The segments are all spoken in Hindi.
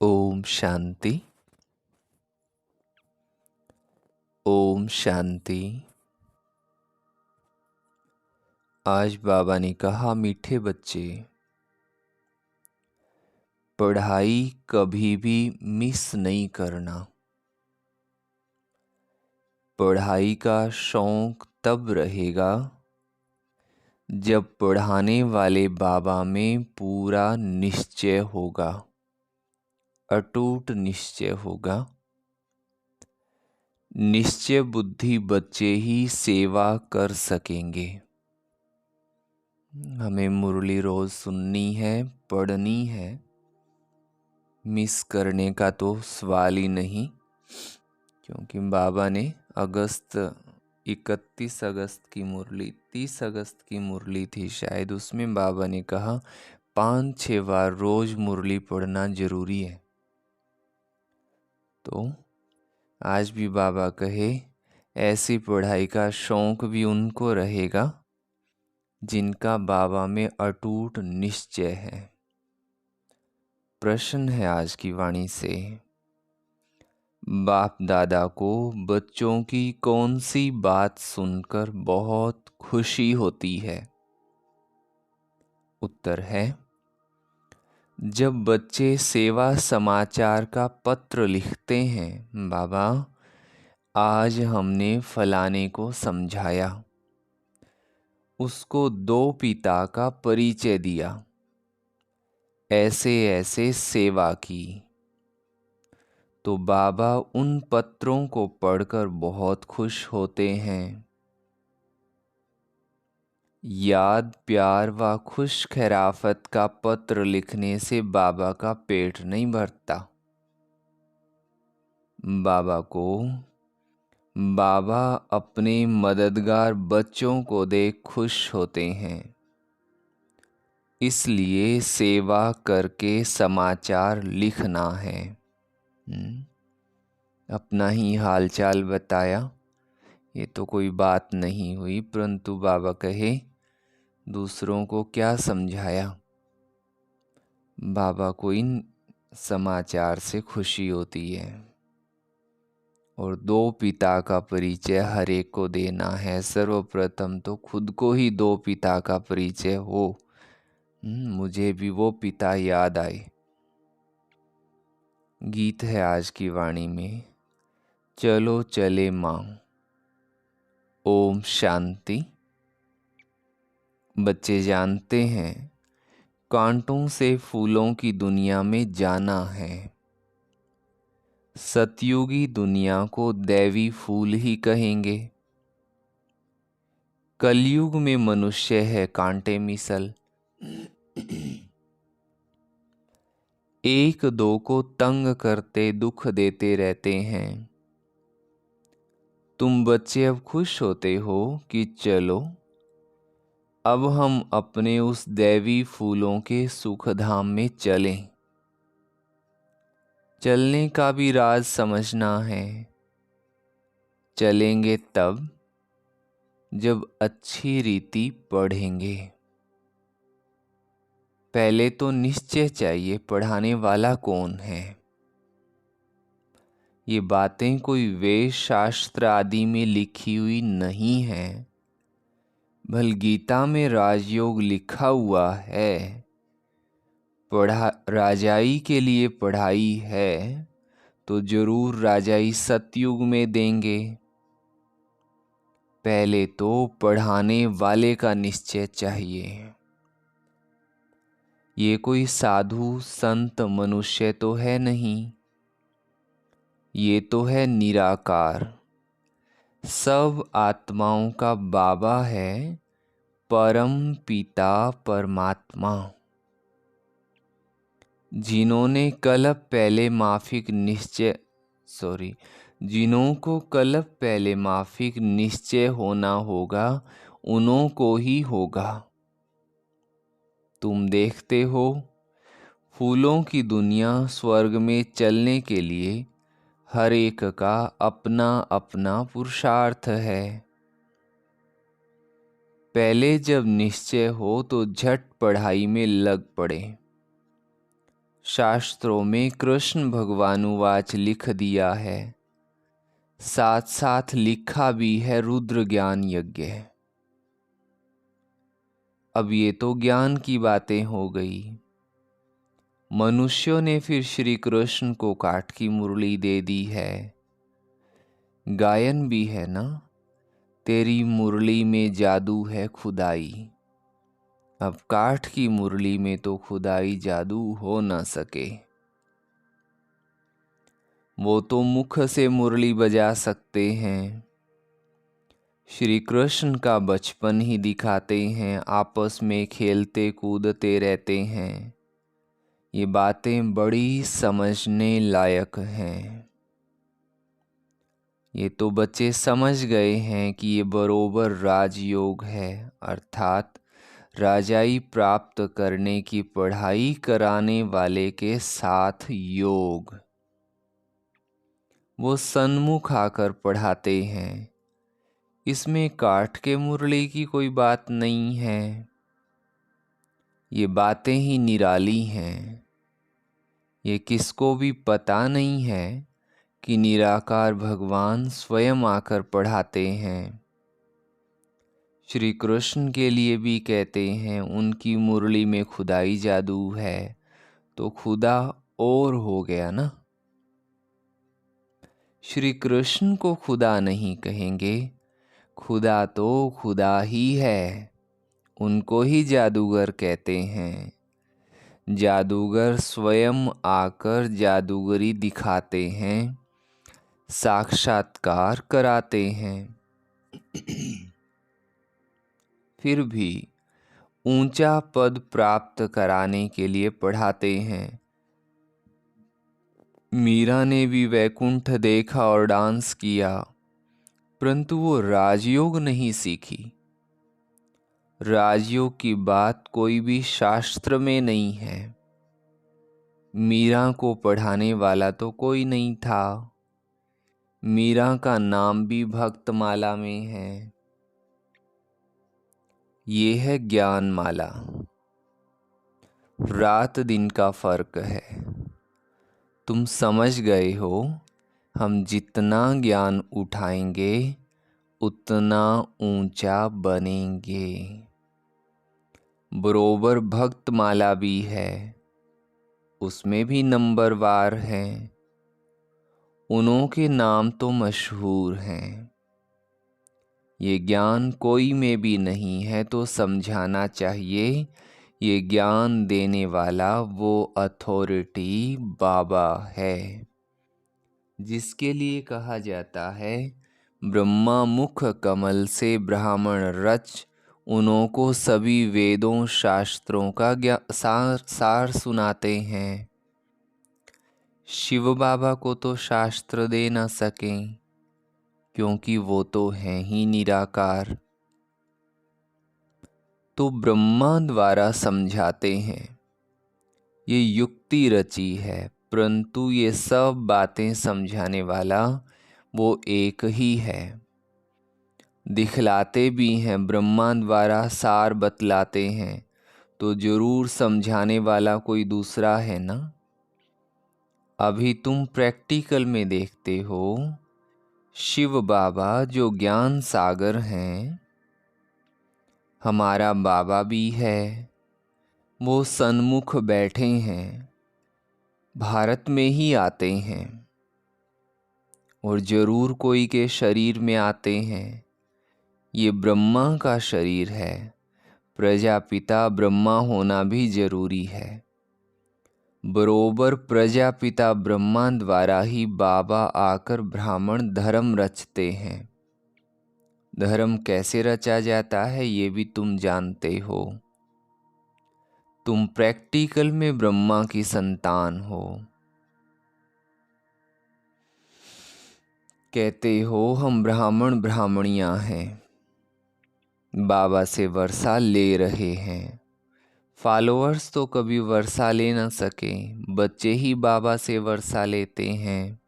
ओम शांति। ओम शांति। आज बाबा ने कहा, मीठे बच्चे, पढ़ाई कभी भी मिस नहीं करना। पढ़ाई का शौक तब रहेगा जब पढ़ाने वाले बाबा में पूरा निश्चय होगा, अटूट निश्चय होगा। निश्चय बुद्धि बच्चे ही सेवा कर सकेंगे। हमें मुरली रोज सुननी है, पढ़नी है, मिस करने का तो सवाल ही नहीं, क्योंकि बाबा ने 31 अगस्त की मुरली, 30 अगस्त की मुरली थी शायद, उसमें बाबा ने कहा 5-6 बार रोज मुरली पढ़ना जरूरी है। तो आज भी बाबा कहे, ऐसी पढ़ाई का शौक भी उनको रहेगा जिनका बाबा में अटूट निश्चय है। प्रश्न है आज की वाणी से, बाप दादा को बच्चों की कौन सी बात सुनकर बहुत खुशी होती है? उत्तर है, जब बच्चे सेवा समाचार का पत्र लिखते हैं, बाबा आज हमने फलाने को समझाया, उसको 2 पिता का परिचय दिया, ऐसे ऐसे सेवा की, तो बाबा उन पत्रों को पढ़कर बहुत खुश होते हैं। याद, प्यार व खुश खैराफत का पत्र लिखने से बाबा का पेट नहीं भरता। बाबा अपने मददगार बच्चों को देख खुश होते हैं, इसलिए सेवा करके समाचार लिखना है। अपना ही हालचाल बताया, ये तो कोई बात नहीं हुई, परंतु बाबा कहे दूसरों को क्या समझाया। बाबा को इन समाचार से खुशी होती है, और 2 पिता का परिचय हर एक को देना है। सर्वप्रथम तो खुद को ही 2 पिता का परिचय हो। मुझे भी वो पिता याद आए। गीत है आज की वाणी में, चलो चले माँ। ओम शांति। बच्चे जानते हैं, कांटों से फूलों की दुनिया में जाना है। सतयुगी दुनिया को दैवी फूल ही कहेंगे। कलयुग में मनुष्य है कांटे मिसल, एक दो को तंग करते दुख देते रहते हैं। तुम बच्चे अब खुश होते हो कि चलो अब हम अपने उस दैवी फूलों के सुखधाम में चलें। चलने का भी राज समझना है। चलेंगे तब जब अच्छी रीति पढ़ेंगे। पहले तो निश्चय चाहिए, पढ़ाने वाला कौन है। ये बातें कोई वेद शास्त्र आदि में लिखी हुई नहीं है। भल गीता में राजयोग लिखा हुआ है। राजाई के लिए पढ़ाई है तो जरूर राजाई सतयुग में देंगे। पहले तो पढ़ाने वाले का निश्चय चाहिए। ये कोई साधु संत मनुष्य तो है नहीं, ये तो है निराकार, सब आत्माओं का बाबा है, परम पिता परमात्मा। जिन्होंने कल्प पहले माफिक निश्चय होना होगा, उन्हों को ही होगा। तुम देखते हो, फूलों की दुनिया स्वर्ग में चलने के लिए हर एक का अपना अपना पुरुषार्थ है। पहले जब निश्चय हो तो झट पढ़ाई में लग पड़े। शास्त्रों में कृष्ण भगवानुवाच लिख दिया है, साथ साथ लिखा भी है रुद्र ज्ञान यज्ञ। अब ये तो ज्ञान की बातें हो गई। मनुष्यों ने फिर श्री कृष्ण को काठ की मुरली दे दी है। गायन भी है ना, तेरी मुरली में जादू है खुदाई। अब काठ की मुरली में तो खुदाई जादू हो न सके। वो तो मुख से मुरली बजा सकते हैं। श्री कृष्ण का बचपन ही दिखाते हैं, आपस में खेलते कूदते रहते हैं। ये बातें बड़ी समझने लायक हैं। ये तो बच्चे समझ गए हैं कि ये बरोबर राजयोग है, अर्थात राजाई प्राप्त करने की पढ़ाई कराने वाले के साथ योग। वो सन्मुख आकर पढ़ाते हैं। इसमें काठ के मुरली की कोई बात नहीं है। ये बातें ही निराली हैं। ये किसको भी पता नहीं है कि निराकार भगवान स्वयं आकर पढ़ाते हैं। श्री कृष्ण के लिए भी कहते हैं उनकी मुरली में खुदाई जादू है, तो खुदा और हो गया ना। श्री कृष्ण को खुदा नहीं कहेंगे, खुदा तो खुदा ही है। उनको ही जादूगर कहते हैं। जादूगर स्वयं आकर जादूगरी दिखाते हैं, साक्षात्कार कराते हैं। फिर भी ऊंचा पद प्राप्त कराने के लिए पढ़ाते हैं। मीरा ने भी वैकुंठ देखा और डांस किया, परंतु वो राजयोग नहीं सीखी। राजयोग की बात कोई भी शास्त्र में नहीं है। मीरा को पढ़ाने वाला तो कोई नहीं था। मीरा का नाम भी भक्तमाला में है। ये है ज्ञान माला। रात दिन का फर्क है। तुम समझ गए हो। हम जितना ज्ञान उठाएंगे उतना ऊंचा बनेंगे। बरोबर भक्तमाला भी है, उसमें भी नंबरवार हैं। उन्हों के नाम तो मशहूर हैं। ये ज्ञान कोई में भी नहीं है तो समझाना चाहिए। ये ज्ञान देने वाला वो अथॉरिटी बाबा है, जिसके लिए कहा जाता है ब्रह्मा मुख कमल से ब्राह्मण रच। उन्हों को सभी वेदों शास्त्रों का सार सुनाते हैं। शिव बाबा को तो शास्त्र दे न सकें, क्योंकि वो तो हैं ही निराकार। तो ब्रह्मा द्वारा समझाते हैं। ये युक्ति रची है, परंतु ये सब बातें समझाने वाला वो एक ही है। दिखलाते भी हैं, ब्रह्मा द्वारा सार बतलाते हैं, तो जरूर समझाने वाला कोई दूसरा है ना। अभी तुम प्रैक्टिकल में देखते हो, शिव बाबा जो ज्ञान सागर हैं, हमारा बाबा भी है, वो सन्मुख बैठे हैं, भारत में ही आते हैं और जरूर कोई के शरीर में आते हैं। ये ब्रह्मा का शरीर है, प्रजापिता ब्रह्मा होना भी जरूरी है। बरोबर प्रजापिता ब्रह्मा द्वारा ही बाबा आकर ब्राह्मण धर्म रचते हैं। धर्म कैसे रचा जाता है ये भी तुम जानते हो। तुम प्रैक्टिकल में ब्रह्मा की संतान हो। कहते हो हम ब्राह्मण ब्राह्मणियां हैं, बाबा से वर्षा ले रहे हैं। फॉलोअर्स तो कभी वर्षा ले न सके, बच्चे ही बाबा से वर्षा लेते हैं।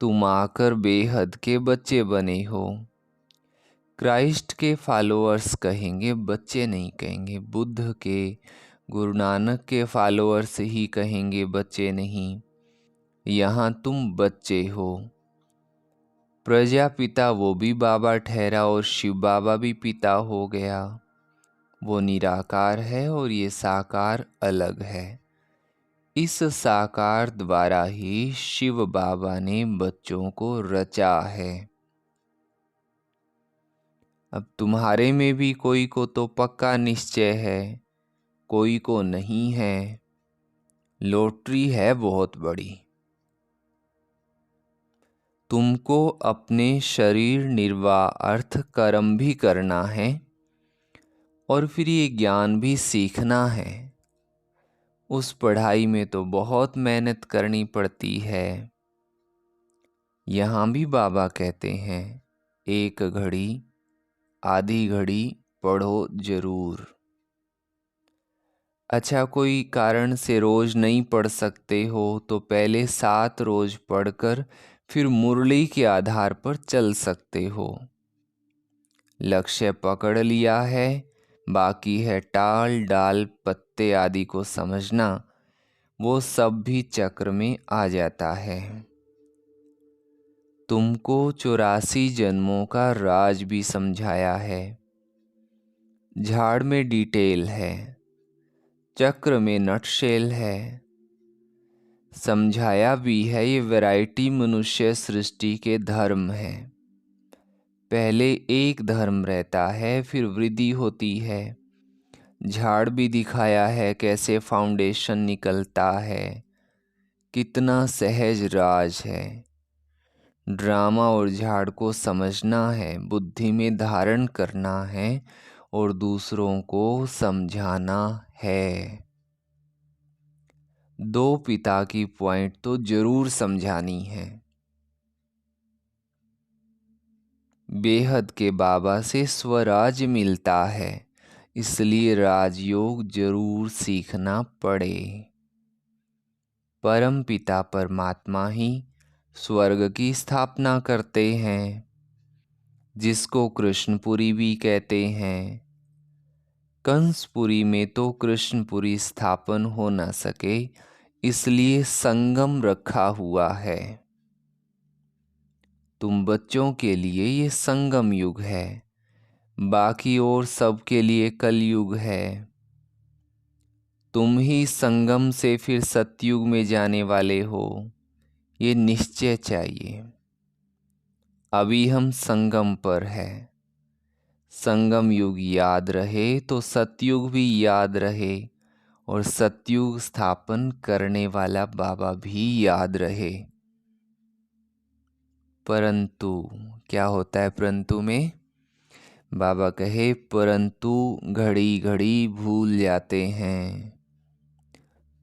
तुम आकर बेहद के बच्चे बने हो। क्राइस्ट के फॉलोअर्स कहेंगे, बच्चे नहीं कहेंगे। बुद्ध के, गुरु नानक के फॉलोअर्स ही कहेंगे बच्चे नहीं, यहाँ तुम बच्चे हो। प्रजापिता वो भी बाबा ठहरा और शिव बाबा भी पिता हो गया। वो निराकार है और ये साकार अलग है। इस साकार द्वारा ही शिव बाबा ने बच्चों को रचा है। अब तुम्हारे में भी कोई को तो पक्का निश्चय है, कोई को नहीं है। लॉटरी है बहुत बड़ी। तुमको अपने शरीर निर्वाह अर्थ कर्म भी करना है और फिर ये ज्ञान भी सीखना है। उस पढ़ाई में तो बहुत मेहनत करनी पड़ती है। यहाँ भी बाबा कहते हैं, एक घड़ी आधी घड़ी पढ़ो जरूर। अच्छा, कोई कारण से रोज नहीं पढ़ सकते हो तो पहले 7 रोज पढ़कर फिर मुरली के आधार पर चल सकते हो। लक्ष्य पकड़ लिया है, बाकी है टाल डाल पत्ते आदि को समझना। वो सब भी चक्र में आ जाता है। तुमको 84 जन्मों का राज भी समझाया है। झाड़ में डिटेल है, चक्र में नटशेल है। समझाया भी है ये वैरायटी मनुष्य सृष्टि के धर्म है। पहले एक धर्म रहता है, फिर वृद्धि होती है। झाड़ भी दिखाया है कैसे फाउंडेशन निकलता है, कितना सहज राज है। ड्रामा और झाड़ को समझना है, बुद्धि में धारण करना है और दूसरों को समझाना है। 2 पिता की पॉइंट तो जरूर समझानी है। बेहद के बाबा से स्वराज मिलता है, इसलिए राजयोग जरूर सीखना पड़े। परम पिता परमात्मा ही स्वर्ग की स्थापना करते हैं, जिसको कृष्णपुरी भी कहते हैं। कंसपुरी में तो कृष्णपुरी स्थापन हो न सके, इसलिए संगम रखा हुआ है। तुम बच्चों के लिए ये संगम युग है, बाकी और सब के लिए कलयुग है। तुम ही संगम से फिर सतयुग में जाने वाले हो, ये निश्चय चाहिए। अभी हम संगम पर है। संगम युग याद रहे तो सतयुग भी याद रहे और सतयुग स्थापन करने वाला बाबा भी याद रहे। परंतु क्या होता है परंतु में? बाबा कहे परंतु घड़ी घड़ी भूल जाते हैं।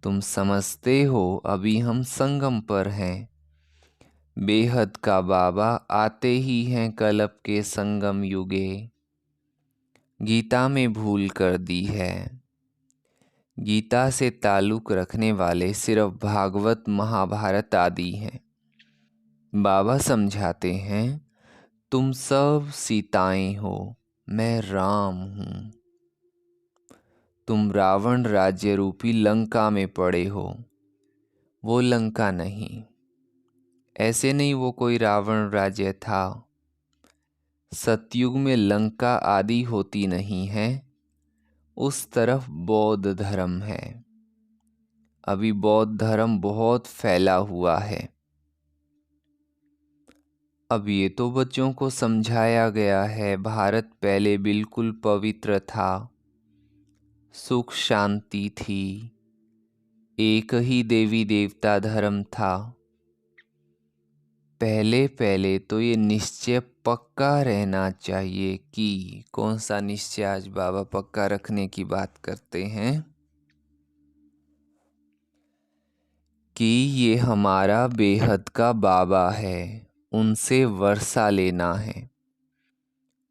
तुम समझते हो अभी हम संगम पर हैं। बेहद का बाबा आते ही हैं कल्प के संगम युगे। गीता में भूल कर दी है। गीता से ताल्लुक रखने वाले सिर्फ भागवत महाभारत आदि हैं। बाबा समझाते हैं, तुम सब सीताएं हो, मैं राम हूँ। तुम रावण राज्य रूपी लंका में पड़े हो, वो लंका नहीं। ऐसे नहीं वो कोई रावण राज्य था। सतयुग में लंका आदि होती नहीं है, उस तरफ बौद्ध धर्म है। अभी बौद्ध धर्म बहुत फैला हुआ है। अब ये तो बच्चों को समझाया गया है, भारत पहले बिल्कुल पवित्र था, सुख शांति थी, एक ही देवी देवता धर्म था। पहले पहले तो ये निश्चय पक्का रहना चाहिए कि कौन सा निश्चय आज बाबा पक्का रखने की बात करते हैं कि ये हमारा बेहद का बाबा है, उनसे वर्षा लेना है।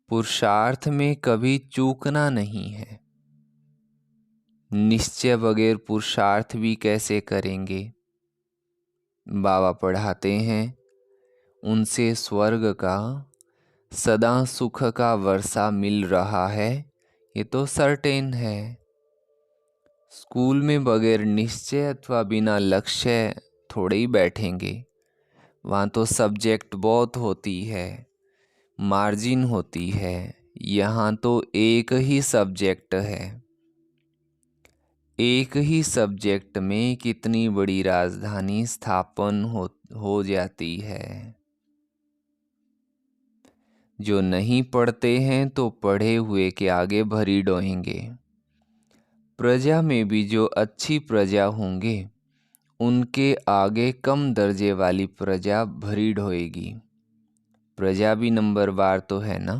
पुरुषार्थ में कभी चूकना नहीं है। निश्चय बगैर पुरुषार्थ भी कैसे करेंगे? बाबा पढ़ाते हैं, उनसे स्वर्ग का सदा सुख का वर्षा मिल रहा है, ये तो सर्टेन है। स्कूल में बगैर निश्चय अथवा बिना लक्ष्य थोड़े ही बैठेंगे। वहाँ तो सब्जेक्ट बहुत होती है, मार्जिन होती है। यहाँ तो एक ही सब्जेक्ट है। एक ही सब्जेक्ट में कितनी बड़ी राजधानी स्थापन हो जाती है। जो नहीं पढ़ते हैं तो पढ़े हुए के आगे भरी डोएंगे। प्रजा में भी जो अच्छी प्रजा होंगे उनके आगे कम दर्जे वाली प्रजा भरी ढोएगी। प्रजा भी नंबरवार तो है ना।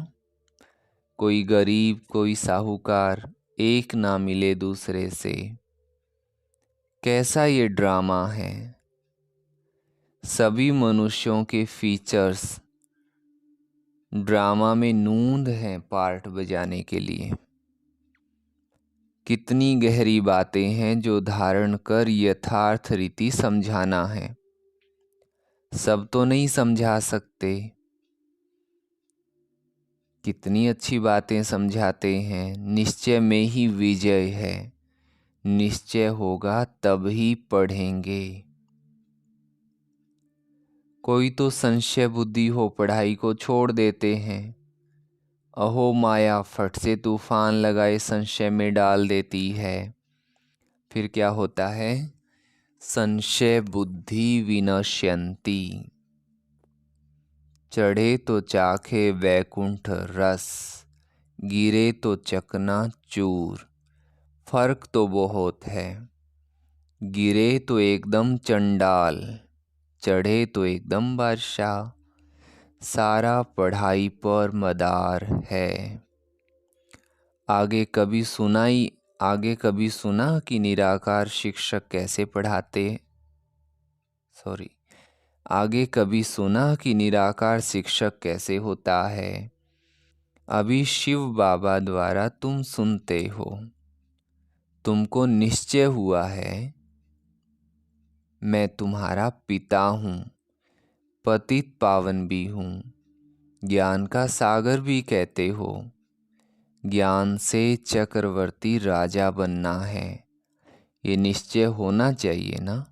कोई गरीब कोई साहूकार, एक ना मिले दूसरे से। कैसा ये ड्रामा है। सभी मनुष्यों के फीचर्स ड्रामा में नूंद हैं पार्ट बजाने के लिए। कितनी गहरी बातें हैं जो धारण कर यथार्थ रीति समझाना है। सब तो नहीं समझा सकते। कितनी अच्छी बातें समझाते हैं। निश्चय में ही विजय है। निश्चय होगा तब ही पढ़ेंगे। कोई तो संशय बुद्धि हो पढ़ाई को छोड़ देते हैं। अहो माया फट से तूफान लगाए संशय में डाल देती है। फिर क्या होता है? संशय बुद्धि विनश्यन्ति। चढ़े तो चाखे वैकुंठ रस, गिरे तो चकना चूर। फर्क तो बहुत है। गिरे तो एकदम चंडाल, चढ़े तो एकदम बादशाह। सारा पढ़ाई पर मदार है। आगे कभी सुना कि निराकार शिक्षक कैसे पढ़ाते? आगे कभी सुना कि निराकार शिक्षक कैसे होता है? अभी शिव बाबा द्वारा तुम सुनते हो। तुमको निश्चय हुआ है मैं तुम्हारा पिता हूँ, पतित पावन भी हूँ, ज्ञान का सागर भी कहते हो। ज्ञान से चक्रवर्ती राजा बनना है, ये निश्चय होना चाहिए ना।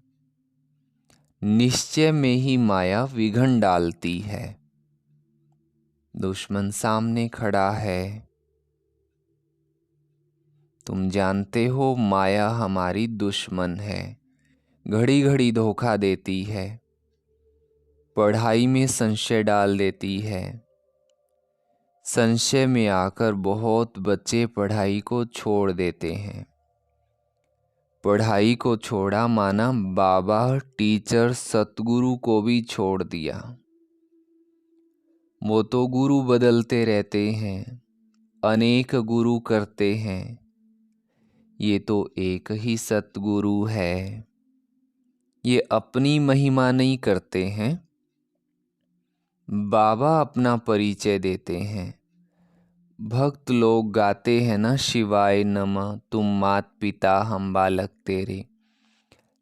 निश्चय में ही माया विघन डालती है। दुश्मन सामने खड़ा है। तुम जानते हो माया हमारी दुश्मन है। घड़ी घड़ी धोखा देती है। पढ़ाई में संशय डाल देती है। संशय में आकर बहुत बच्चे पढ़ाई को छोड़ देते हैं। पढ़ाई को छोड़ा माना बाबा टीचर सतगुरु को भी छोड़ दिया। वो तो गुरु बदलते रहते हैं, अनेक गुरु करते हैं। ये तो एक ही सतगुरु है। ये अपनी महिमा नहीं करते हैं। बाबा अपना परिचय देते हैं। भक्त लोग गाते हैं ना, शिवाय नमः, तुम मात पिता हम बालक तेरे।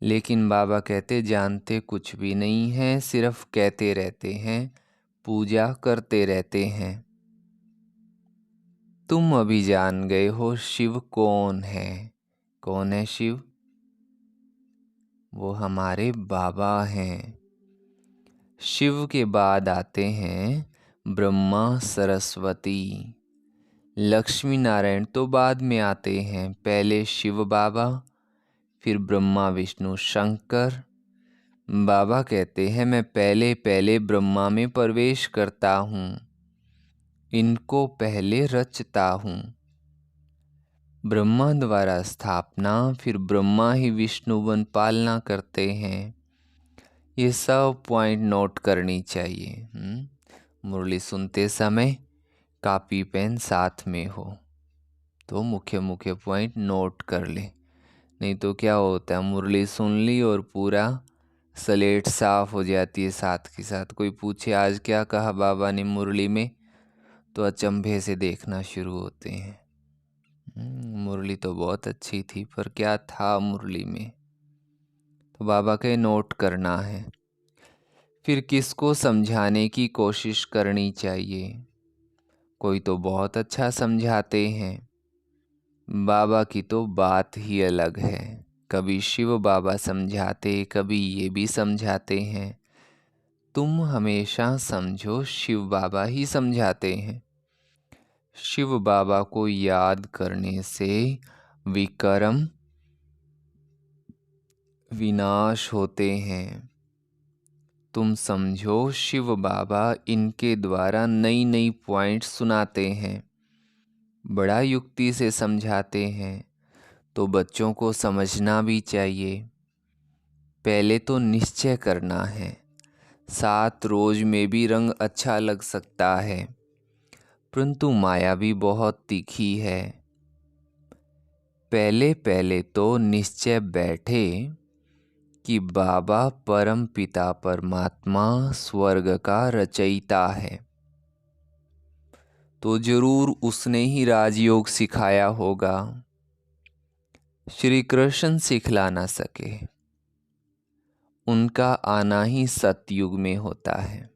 लेकिन बाबा कहते जानते कुछ भी नहीं है, सिर्फ कहते रहते हैं, पूजा करते रहते हैं। तुम अभी जान गए हो शिव कौन है। कौन है शिव? वो हमारे बाबा हैं। शिव के बाद आते हैं ब्रह्मा सरस्वती। लक्ष्मी नारायण तो बाद में आते हैं। पहले शिव बाबा, फिर ब्रह्मा विष्णु शंकर। बाबा कहते हैं मैं पहले पहले ब्रह्मा में प्रवेश करता हूँ, इनको पहले रचता हूँ। ब्रह्मा द्वारा स्थापना, फिर ब्रह्मा ही विष्णु बन पालना करते हैं। ये सब पॉइंट नोट करनी चाहिए। मुरली सुनते समय कापी पेन साथ में हो तो मुख्य मुख्य पॉइंट नोट कर ले। नहीं तो क्या होता है, मुरली सुन ली और पूरा स्लेट साफ हो जाती है। साथ के साथ कोई पूछे आज क्या कहा बाबा ने मुरली में, तो अचंभे से देखना शुरू होते हैं। मुरली तो बहुत अच्छी थी, पर क्या था मुरली में? तो बाबा के नोट करना है। फिर किसको समझाने की कोशिश करनी चाहिए? कोई तो बहुत अच्छा समझाते हैं, बाबा की तो बात ही अलग है। कभी शिव बाबा समझाते, कभी ये भी समझाते हैं। तुम हमेशा समझो शिव बाबा ही समझाते हैं। शिव बाबा को याद करने से विकर्म विनाश होते हैं। तुम समझो शिव बाबा इनके द्वारा नई नई पॉइंट सुनाते हैं, बड़ा युक्ति से समझाते हैं, तो बच्चों को समझना भी चाहिए। पहले तो निश्चय करना है। 7 रोज में भी रंग अच्छा लग सकता है, परंतु माया भी बहुत तीखी है। पहले पहले तो निश्चय बैठे कि बाबा परम पिता परमात्मा स्वर्ग का रचयिता है, तो जरूर उसने ही राजयोग सिखाया होगा। श्री कृष्ण सिखला ना सके, उनका आना ही सतयुग में होता है।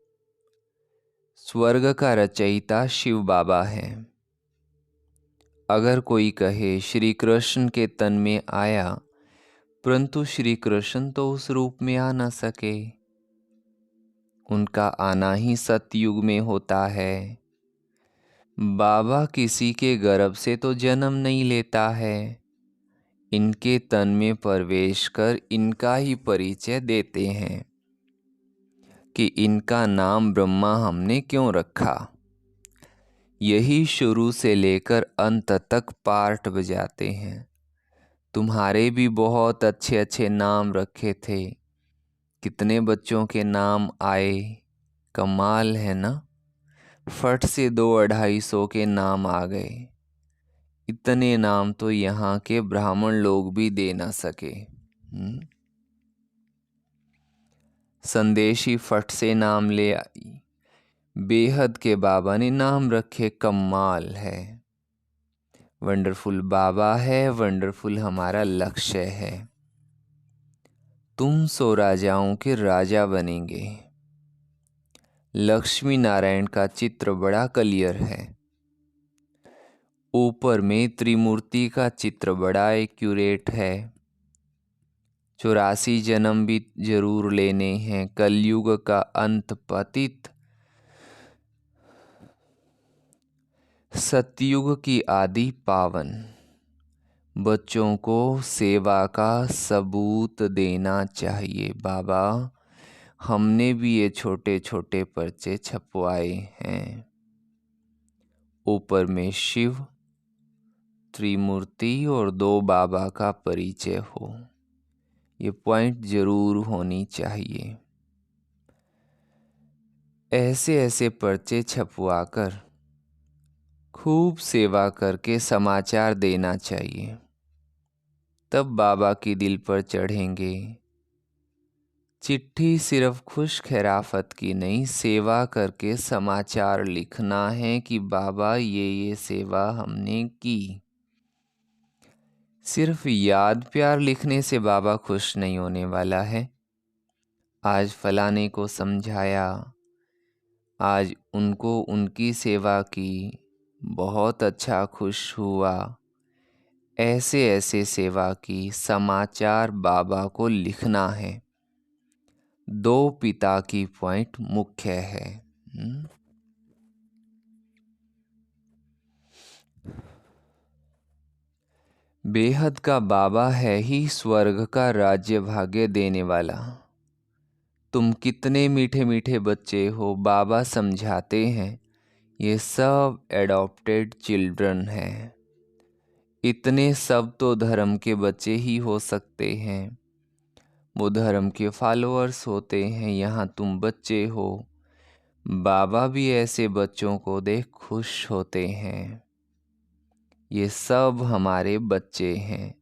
स्वर्ग का रचयिता शिव बाबा है। अगर कोई कहे श्री कृष्ण के तन में आया, परंतु श्री कृष्ण तो उस रूप में आ ना सके, उनका आना ही सतयुग में होता है। बाबा किसी के गर्भ से तो जन्म नहीं लेता है, इनके तन में प्रवेश कर इनका ही परिचय देते हैं कि इनका नाम ब्रह्मा हमने क्यों रखा। यही शुरू से लेकर अंत तक पार्ट बजाते हैं। तुम्हारे भी बहुत अच्छे अच्छे नाम रखे थे, कितने बच्चों के नाम आए, कमाल है ना। फट से 200-250 के नाम आ गए। इतने नाम तो यहाँ के ब्राह्मण लोग भी दे ना सके। संदेशी फट से नाम ले आई। बेहद के बाबा ने नाम रखे, कमाल है। वंडरफुल बाबा है, वंडरफुल हमारा लक्ष्य है। तुम 100 राजाओं के राजा बनेंगे। लक्ष्मी नारायण का चित्र बड़ा क्लियर है। ऊपर में त्रिमूर्ति का चित्र बड़ा एक्यूरेट है। 84 जन्म भी जरूर लेने हैं। कलयुग का अंत पतित, सतयुग की आदि पावन। बच्चों को सेवा का सबूत देना चाहिए। बाबा हमने भी ये छोटे छोटे पर्चे छपवाए हैं। ऊपर में शिव, त्रिमूर्ति और 2 बाबा का परिचय हो, ये पॉइंट जरूर होनी चाहिए। ऐसे ऐसे पर्चे छपवाकर खूब सेवा करके समाचार देना चाहिए, तब बाबा की दिल पर चढ़ेंगे। चिट्ठी सिर्फ खुश खैराफत की नहीं, सेवा करके समाचार लिखना है कि बाबा ये सेवा हमने की। सिर्फ याद प्यार लिखने से बाबा खुश नहीं होने वाला है। आज फलाने को समझाया, आज उनको उनकी सेवा की, बहुत अच्छा खुश हुआ। ऐसे ऐसे सेवा की समाचार बाबा को लिखना है। 2 पिता की पॉइंट मुख्य है। बेहद का बाबा है ही स्वर्ग का राज्य भाग्य देने वाला। तुम कितने मीठे मीठे बच्चे हो, बाबा समझाते हैं ये सब एडॉप्टेड चिल्ड्रन हैं। इतने सब तो धर्म के बच्चे ही हो सकते हैं, वो धर्म के फॉलोअर्स होते हैं। यहाँ तुम बच्चे हो, बाबा भी ऐसे बच्चों को देख खुश होते हैं। ये सब हमारे बच्चे हैं,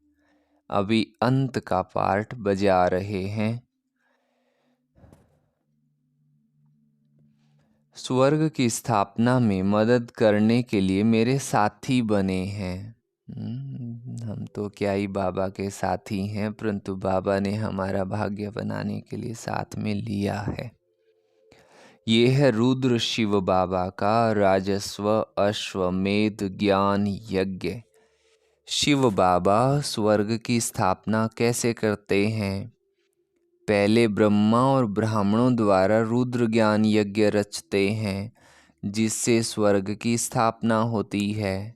अभी अंत का पार्ट बजा रहे हैं। स्वर्ग की स्थापना में मदद करने के लिए मेरे साथी बने हैं। हम तो क्या ही बाबा के साथी हैं, परंतु बाबा ने हमारा भाग्य बनाने के लिए साथ में लिया है। ये है रुद्र शिव बाबा का राजस्व अश्वमेध ज्ञान यज्ञ। शिव बाबा स्वर्ग की स्थापना कैसे करते हैं? पहले ब्रह्मा और ब्राह्मणों द्वारा रुद्र ज्ञान यज्ञ रचते हैं, जिससे स्वर्ग की स्थापना होती है।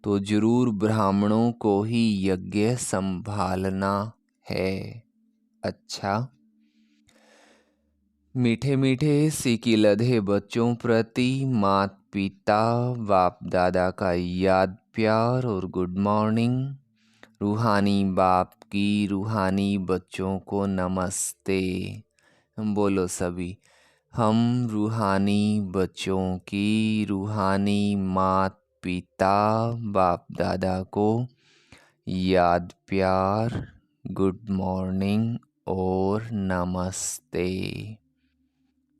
तो जरूर ब्राह्मणों को ही यज्ञ संभालना है। अच्छा, मीठे मीठे सिकी लधे बच्चों प्रति माता पिता बाप दादा का याद प्यार और गुड मॉर्निंग। रूहानी बाप की रूहानी बच्चों को नमस्ते। हम बोलो सभी, हम रूहानी बच्चों की रूहानी माता पिता बाप दादा को याद प्यार, गुड मॉर्निंग और नमस्ते।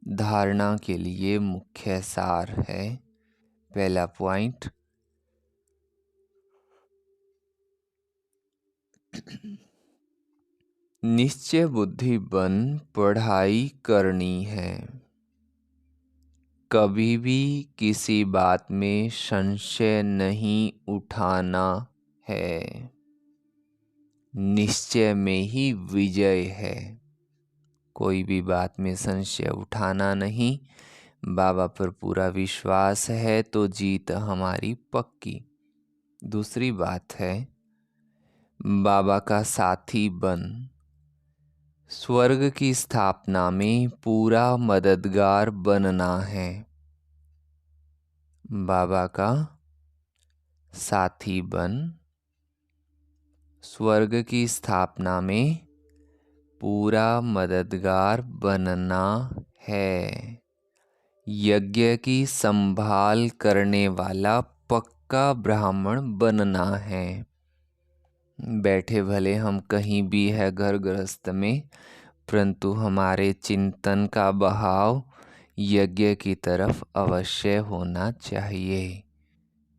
धारणा के लिए मुख्य सार है। पहला पॉइंट, निश्चय बुद्धि बन पढ़ाई करनी है। कभी भी किसी बात में संशय नहीं उठाना है। निश्चय में ही विजय है। कोई भी बात में संशय उठाना नहीं। बाबा पर पूरा विश्वास है तो जीत हमारी पक्की। दूसरी बात है, बाबा का साथी बन स्वर्ग की स्थापना में पूरा मददगार बनना है। बाबा का साथी बन स्वर्ग की स्थापना में पूरा मददगार बनना है। यज्ञ की संभाल करने वाला पक्का ब्राह्मण बनना है। बैठे भले हम कहीं भी है घर गृहस्थ में, परंतु हमारे चिंतन का बहाव यज्ञ की तरफ अवश्य होना चाहिए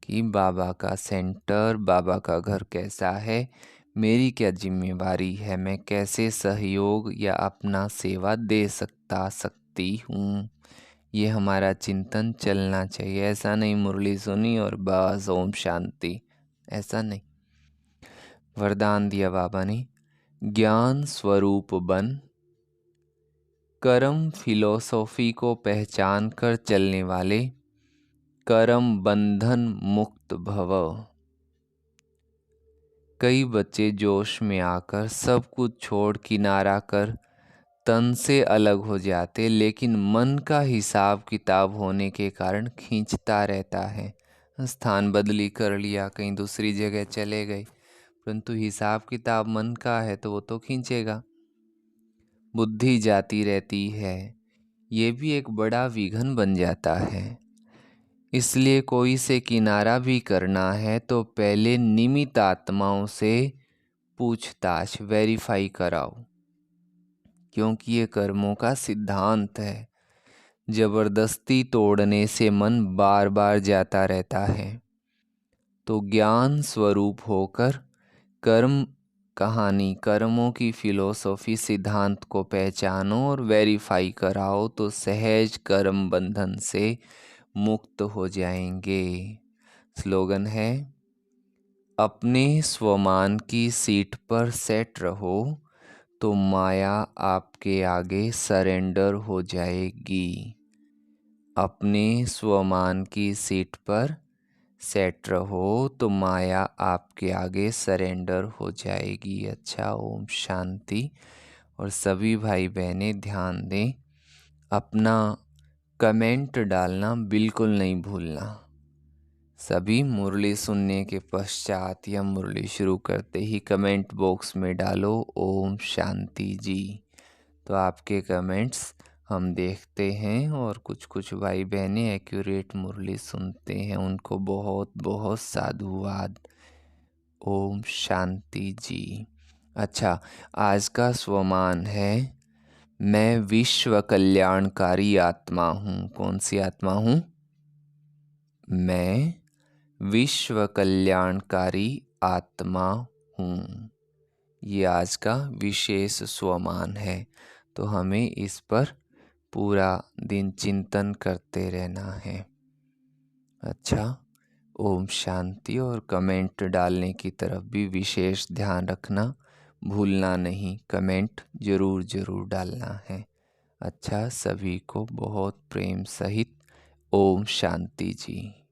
कि बाबा का सेंटर, बाबा का घर कैसा है, मेरी क्या जिम्मेवारी है, मैं कैसे सहयोग या अपना सेवा दे सकती हूँ। ये हमारा चिंतन चलना चाहिए। ऐसा नहीं मुरली सुनी और बस ओम शांति, ऐसा नहीं। वरदान दिया बाबा ने, ज्ञान स्वरूप बन कर्म फिलोसॉफी को पहचान कर चलने वाले कर्म बंधन मुक्त भव। कई बच्चे जोश में आकर सब कुछ छोड़ किनारा कर तन से अलग हो जाते, लेकिन मन का हिसाब किताब होने के कारण खींचता रहता है। स्थान बदली कर लिया, कहीं दूसरी जगह चले गए, परंतु हिसाब किताब मन का है तो वो तो खींचेगा। बुद्धि जाती रहती है, ये भी एक बड़ा विघन बन जाता है। इसलिए कोई से किनारा भी करना है तो पहले निमित्त आत्माओं से पूछताछ वेरीफाई कराओ, क्योंकि ये कर्मों का सिद्धांत है। जबरदस्ती तोड़ने से मन बार बार जाता रहता है। तो ज्ञान स्वरूप होकर कर्म कहानी, कर्मों की फिलोसॉफी सिद्धांत को पहचानो और वेरीफाई कराओ तो सहज कर्म बंधन से मुक्त हो जाएंगे। स्लोगन है, अपने स्वमान की सीट पर सेट रहो तो माया आपके आगे सरेंडर हो जाएगी। अपने स्वमान की सीट पर सेट रहो तो माया आपके आगे सरेंडर हो जाएगी। अच्छा, ओम शांति। और सभी भाई बहनें ध्यान दें, अपना कमेंट डालना बिल्कुल नहीं भूलना। सभी मुरली सुनने के पश्चात या मुरली शुरू करते ही कमेंट बॉक्स में डालो ओम शांति जी। तो आपके कमेंट्स हम देखते हैं और कुछ भाई बहनें एक्यूरेट मुरली सुनते हैं, उनको बहुत बहुत साधुवाद। ओम शांति जी। अच्छा, आज का स्वमान है, मैं विश्व कल्याणकारी आत्मा हूँ। कौन सी आत्मा हूँ? मैं विश्व कल्याणकारी आत्मा हूँ। ये आज का विशेष स्वमान है, तो हमें इस पर पूरा दिन चिंतन करते रहना है। अच्छा, ओम शांति। और कमेंट डालने की तरफ भी विशेष ध्यान रखना, भूलना नहीं, कमेंट ज़रूर ज़रूर डालना है। अच्छा, सभी को बहुत प्रेम सहित ओम शांति जी।